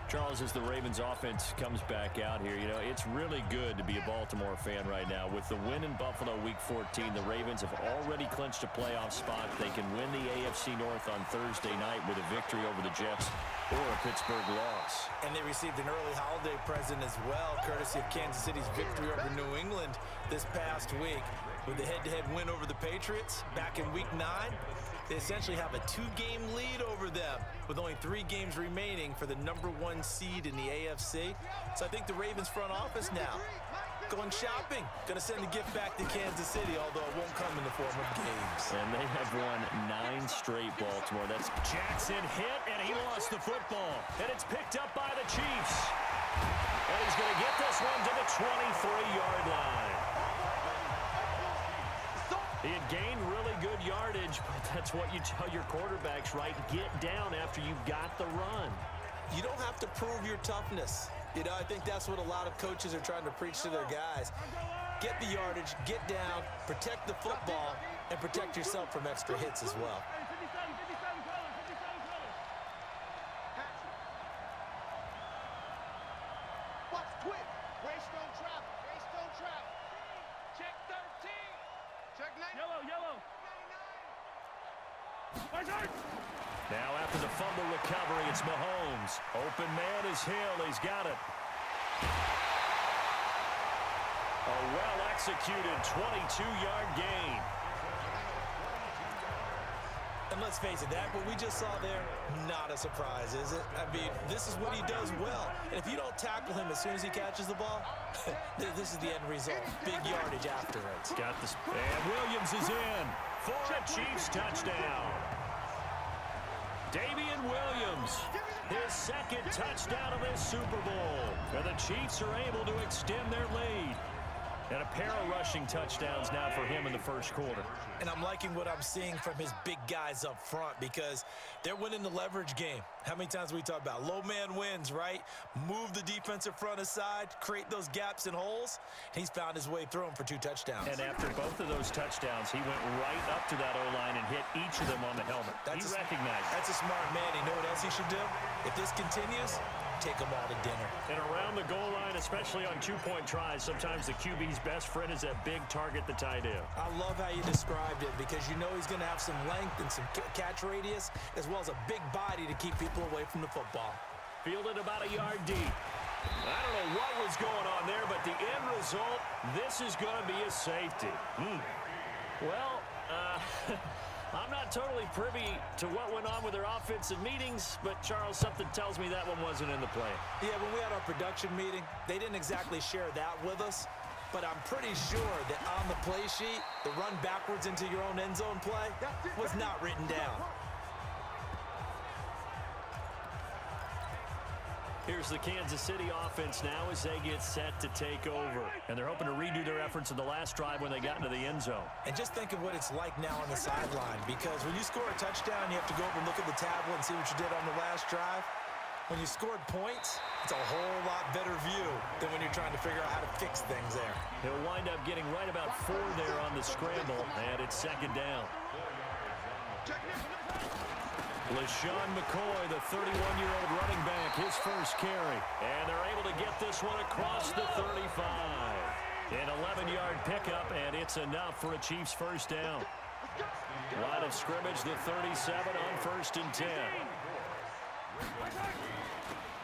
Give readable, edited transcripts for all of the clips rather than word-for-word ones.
Charles, as the Ravens offense comes back out here, you know, it's really good to be a Baltimore fan right now. With the win in Buffalo Week 14, the Ravens have already clinched a playoff spot. They can win the AFC North on Thursday night with a victory over the Jets or a Pittsburgh loss. And they received an early holiday present as well, courtesy of Kansas City's victory over New England this past week. With the head-to-head win over the Patriots back in Week 9, they essentially have a 2-game lead over them with only 3 games remaining for the #1 seed in the AFC. So I think the Ravens front office now going shopping, going to send a gift back to Kansas City, although it won't come in the form of games. And they have won 9 straight, Baltimore. That's Jackson hit, and he lost the football. And it's picked up by the Chiefs. And he's going to get this one to the 23-yard line. He had gained really good yardage, but that's what you tell your quarterbacks, right? Get down after you've got the run. You don't have to prove your toughness. You know, I think that's what a lot of coaches are trying to preach to their guys. Get the yardage, get down, protect the football, and protect yourself from extra hits as well. Now after the fumble recovery, it's Mahomes. Open man is Hill. He's got it. A well-executed 22-yard gain. And let's face it, that what we just saw there, not a surprise, is it? I mean, this is what he does well. And if you don't tackle him as soon as he catches the ball, this is the end result. Big yardage afterwards. Got this. And Williams is in for a Chiefs touchdown. Damian Williams, his second touchdown of this Super Bowl. And the Chiefs are able to extend their lead. And a pair of rushing touchdowns now for him in the first quarter. And I'm liking what I'm seeing from his big guys up front because they're winning the leverage game. How many times we talk about low man wins, right? Move the defensive front aside, create those gaps and holes. He's found his way through them for 2 touchdowns. And after both of those touchdowns, he went right up to that O-line and hit each of them on the helmet. He recognized it. That's a smart man. You know what else he should do? If this continues, take them all to dinner. And around the goal line, especially on 2-point tries, sometimes the QB's best friend is that big target, the tight end. I love how you described it because you know he's going to have some length and some catch radius as well as a big body to keep people away from the football. Fielded about a yard deep. I don't know what was going on there, but the end result, this is going to be a safety. Well, I'm not totally privy to what went on with their offensive meetings, but, Charles, something tells me that one wasn't in the play. Yeah, when we had our production meeting, they didn't exactly share that with us, but I'm pretty sure that on the play sheet, the run backwards into your own end zone play was not written down. Here's the Kansas City offense now as they get set to take over. And they're hoping to redo their efforts in the last drive when they got into the end zone. And just think of what it's like now on the sideline, because when you score a touchdown, you have to go over and look at the tablet and see what you did on the last drive. When you scored points, it's a whole lot better view than when you're trying to figure out how to fix things there. He'll wind up getting right about 4 there on the scramble, and it's second down. LaShawn McCoy, the 31-year-old running back, his first carry. And they're able to get this one across the 35. An 11-yard pickup, and it's enough for a Chiefs first down. Line of scrimmage, the 37 on 1st and 10.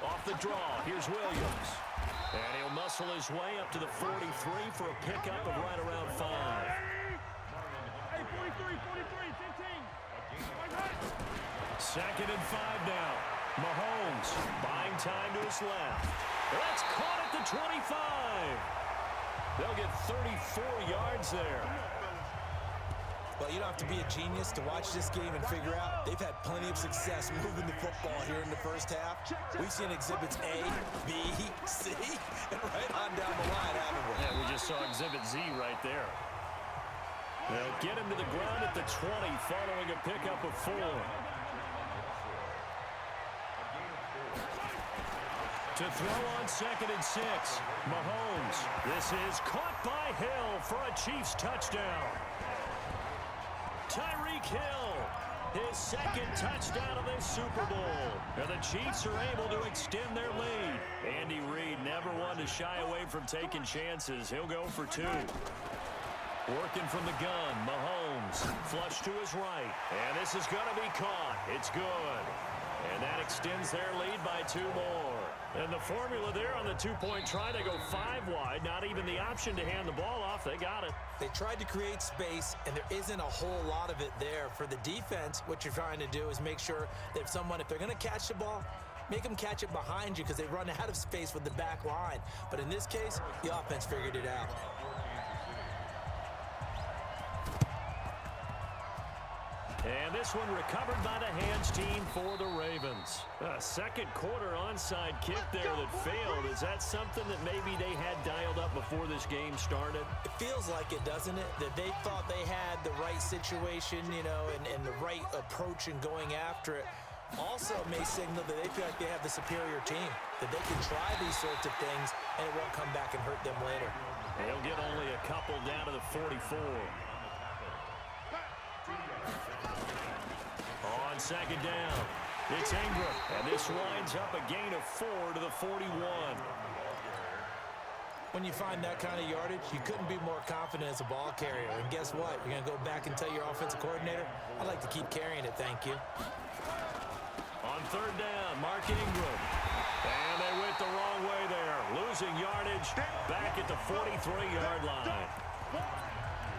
Off the draw, here's Williams. And he'll muscle his way up to the 43 for a pickup of right around 5. Hey, 43, 15. Second and 5 now. Mahomes buying time to his left. That's caught at the 25. They'll get 34 yards there. Well, you don't have to be a genius to watch this game and figure out they've had plenty of success moving the football here in the first half. We've seen exhibits A, B, C, and right on down the line, haven't we? Yeah, we just saw exhibit Z right there. They'll get him to the ground at the 20 following a pickup of 4. To throw on 2nd and 6. Mahomes. This is caught by Hill for a Chiefs touchdown. Tyreek Hill his second touchdown of this Super Bowl. And the Chiefs are able to extend their lead. Andy Reid never one to shy away from taking chances. He'll go for 2. Working from the gun, Mahomes, flush to his right. And this is going to be caught. It's good. And that extends their lead by 2 more. And the formula there on the 2-point try to go 5 wide. Not even the option to hand the ball off. They got it. They tried to create space, and there isn't a whole lot of it there. For the defense, what you're trying to do is make sure that if they're going to catch the ball, make them catch it behind you because they run out of space with the back line. But in this case, the offense figured it out. And this one recovered by the hands team for the Ravens. A second quarter onside kick there that failed. Is that something that maybe they had dialed up before this game started? It feels like it, doesn't it? That they thought they had the right situation, and the right approach in going after it. Also may signal that they feel like they have the superior team, that they can try these sorts of things and it won't come back and hurt them later. They'll get only a couple down to the 44. On second down, it's Ingram, and this winds up a gain of 4 to the 41. When you find that kind of yardage, you couldn't be more confident as a ball carrier. And guess what? You're going to go back and tell your offensive coordinator, I'd like to keep carrying it, thank you. On third down, Mark Ingram. And they went the wrong way there. Losing yardage back at the 43-yard line.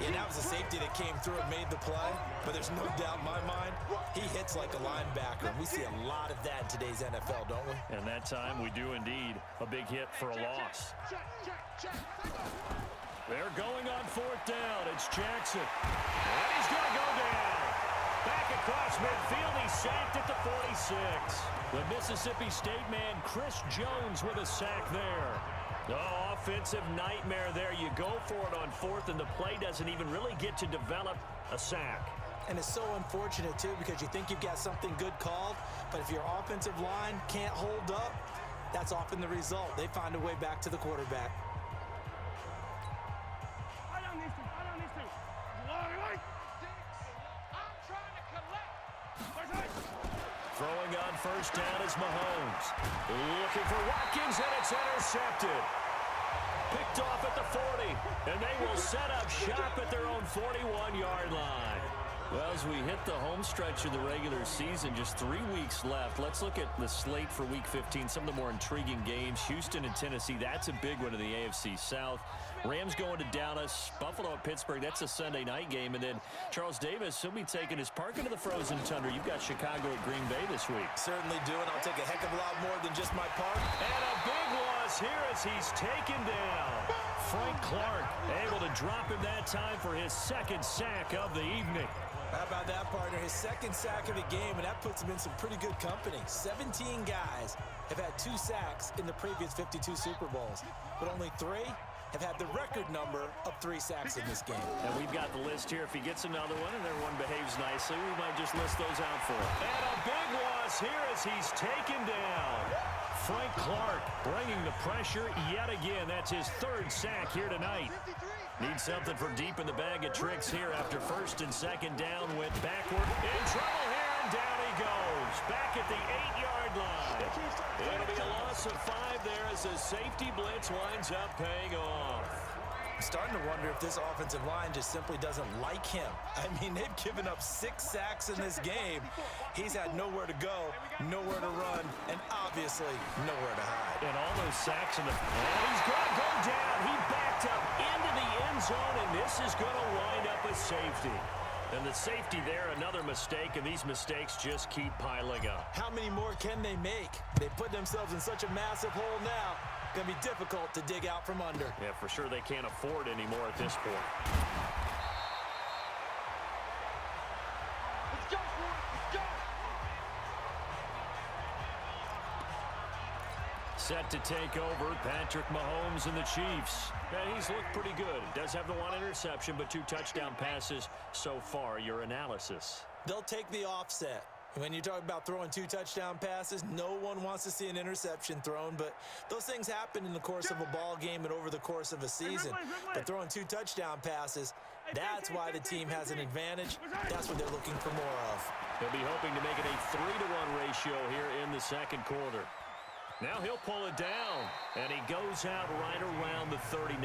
Yeah, that was a safety that came through and made the play, but there's no doubt in my mind, he hits like a linebacker. We see a lot of that in today's NFL, don't we? And that time we do indeed. A big hit for a loss. They're going on fourth down. It's Jackson. And he's going to go down. Back across midfield, he's sacked at the 46. The Mississippi State man, Chris Jones, with a sack there. Oh, offensive nightmare there. You go for it on fourth, and the play doesn't even really get to develop a sack. And it's so unfortunate, too, because you think you've got something good called, but if your offensive line can't hold up, that's often the result. They find a way back to the quarterback. Throwing on first down is Mahomes. Looking for Watkins, and it's intercepted. Picked off at the 40, and they will set up shop at their own 41-yard line. Well, as we hit the home stretch of the regular season, just 3 weeks left. Let's look at the slate for Week 15, some of the more intriguing games. Houston and Tennessee, that's a big one in the AFC South. Rams going to Dallas. Buffalo at Pittsburgh, that's a Sunday night game. And then Charles Davis, he'll be taking his park into the frozen tundra. You've got Chicago at Green Bay this week. Certainly do, and I'll take a heck of a lot more than just my park. And a big loss here as he's taken down. Frank Clark able to drop him that time for his second sack of the evening. How about that, partner? His second sack of the game, and that puts him in some pretty good company. 17 guys have had 2 sacks in the previous 52 Super Bowls, but only 3 have had the record number of 3 sacks in this game. And we've got the list here. If he gets another one and everyone behaves nicely, we might just list those out for him. And a big loss here as he's taken down. Frank Clark bringing the pressure yet again. That's his 3rd sack here tonight. Needs something for deep in the bag of tricks here after first and second down. Went backward. In trouble here, and down he goes. Back at the 8-yard line. It'll be a loss of 5 there as the safety blitz winds up paying off. I'm starting to wonder if this offensive line just simply doesn't like him. I mean, they've given up 6 sacks in this game. He's had nowhere to go, nowhere to run, and obviously nowhere to hide. And all those sacks in the... And he's going to go down. He backed up into the end zone, and this is going to wind up a safety. And the safety there, another mistake, and these mistakes just keep piling up. How many more can they make? They put themselves in such a massive hole now. Going to be difficult to dig out from under. Yeah, for sure they can't afford anymore at this point. Let's go, let's go. Set to take over, Patrick Mahomes and the Chiefs. Yeah, he's looked pretty good. Does have the 1 interception, but 2 touchdown passes so far. Your analysis? They'll take the offset. When you talk about throwing 2 touchdown passes, no one wants to see an interception thrown, but those things happen in the course of a ball game and over the course of a season. But throwing 2 touchdown passes, that's why the team has an advantage. That's what they're looking for more of. He'll be hoping to make it a 3-to-1 ratio here in the second quarter. Now he'll pull it down, and he goes out right around the 39.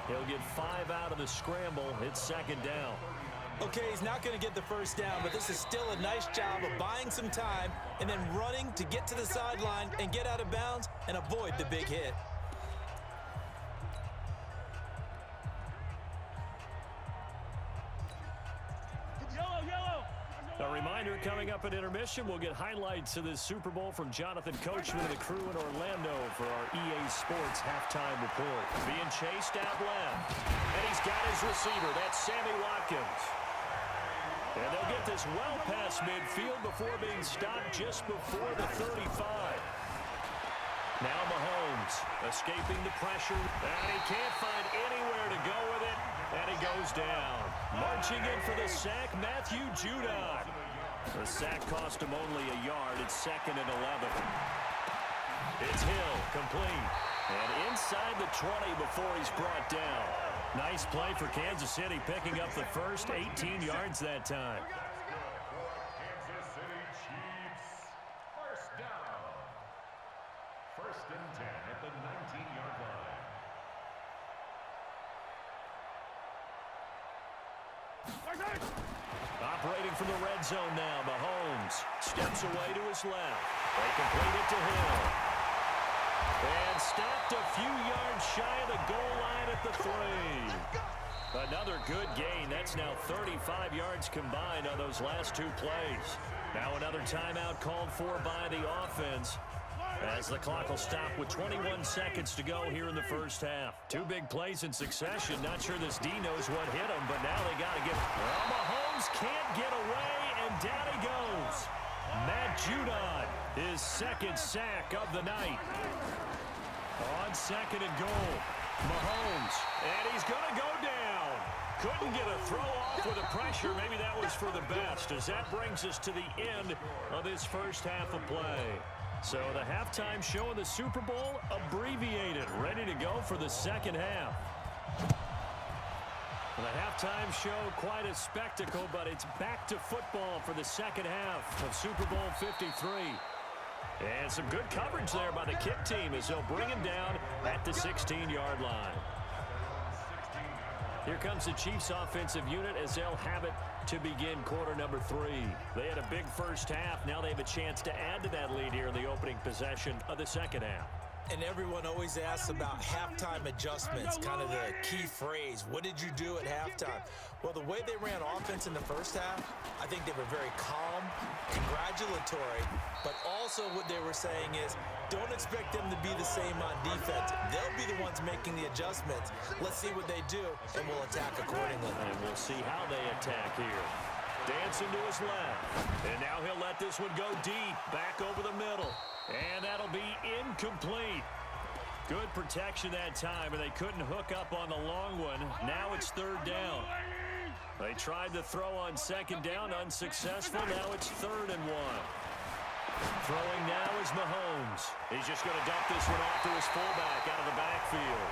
He'll get 5 out of the scramble. It's second down. Okay, he's not going to get the first down, but this is still a nice job of buying some time and then running to get to the sideline and get out of bounds and avoid the big hit. A reminder, coming up at intermission, we'll get highlights of this Super Bowl from Jonathan Coachman and the crew in Orlando for our EA Sports halftime report. Being chased out left, and he's got his receiver. That's Sammy Watkins. And they'll get this well past midfield before being stopped just before the 35. Now Mahomes escaping the pressure, and he can't find anywhere to go with it, and he goes down. Marching in for the sack, Matthew Judon. The sack cost him only a yard. It's second and 11. It's Hill, complete. And inside the 20 before he's brought down. Nice play for Kansas City, picking up the first 18 yards that time. Kansas City Chiefs, first down. First and 10 at the 19-yard line. Operating from the red zone now, Mahomes steps away to his left. They complete it to Hill. And stopped a few yards shy of the goal line at the 3. Another good gain. That's now 35 yards combined on those last 2 plays. Now another timeout called for by the offense, as the clock will stop with 21 seconds to go here in the first half. 2 big plays in succession. Not sure this D knows what hit him, but now they got to get... Well, Mahomes can't get away, and down he goes. Matt Judon, his second sack of the night. On second and goal, Mahomes, and he's going to go down. Couldn't get a throw off with the pressure. Maybe that was for the best, as that brings us to the end of this first half of play. So the halftime show of the Super Bowl abbreviated, ready to go for the second half. The halftime show, quite a spectacle, but it's back to football for the second half of Super Bowl 53. And some good coverage there by the kick team as they'll bring him down at the 16-yard line. Here comes the Chiefs offensive unit as they'll have it to begin quarter number 3. They had a big first half. Now they have a chance to add to that lead here in the opening possession of the second half. And everyone always asks about halftime adjustments, kind of the key phrase. What did you do at halftime? Well, the way they ran offense in the first half, I think they were very calm, congratulatory, but also what they were saying is, don't expect them to be the same on defense. They'll be the ones making the adjustments. Let's see what they do, and we'll attack accordingly. And we'll see how they attack here. Dancing to his left. And now he'll let this one go deep, back over the middle. And that'll be incomplete. Good protection that time, and they couldn't hook up on the long one. Now it's third down. They tried to throw on second down, unsuccessful. Now it's 3rd and 1. Throwing now is Mahomes. He's just going to dump this one off to his fullback out of the backfield.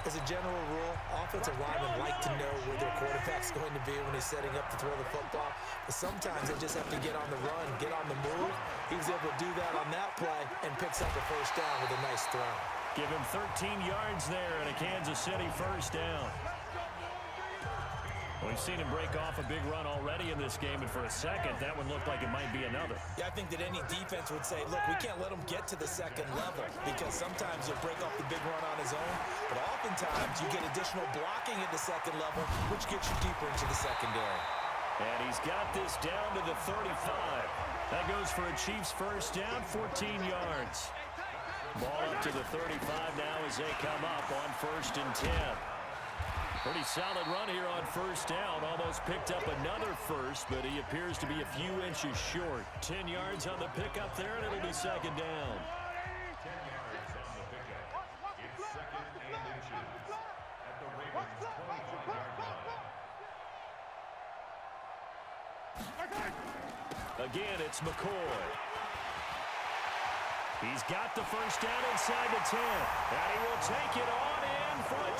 As a general rule, offensive linemen like to know where their quarterback's going to be when he's setting up to throw the football. But sometimes they just have to get on the run, get on the move. He was able to do that on that play and picks up a first down with a nice throw. Give him 13 yards there and a Kansas City first down. We've seen him break off a big run already in this game, and for a second, that one looked like it might be another. Yeah, I think that any defense would say, look, we can't let him get to the second level, because sometimes he'll break off the big run on his own, but oftentimes you get additional blocking at the second level, which gets you deeper into the secondary. And he's got this down to the 35. That goes for a Chiefs first down, 14 yards. Ball up to the 35 now as they come up on 1st and 10. Pretty solid run here on first down. Almost picked up another first, but he appears to be a few inches short. 10 yards on the pickup there, and it'll be second down. 10 yards on the pickup. It's 2nd and inches at the Ravens' 25-yard line. Again, it's McCoy. He's got the first down inside the 10, and he will take it on in for a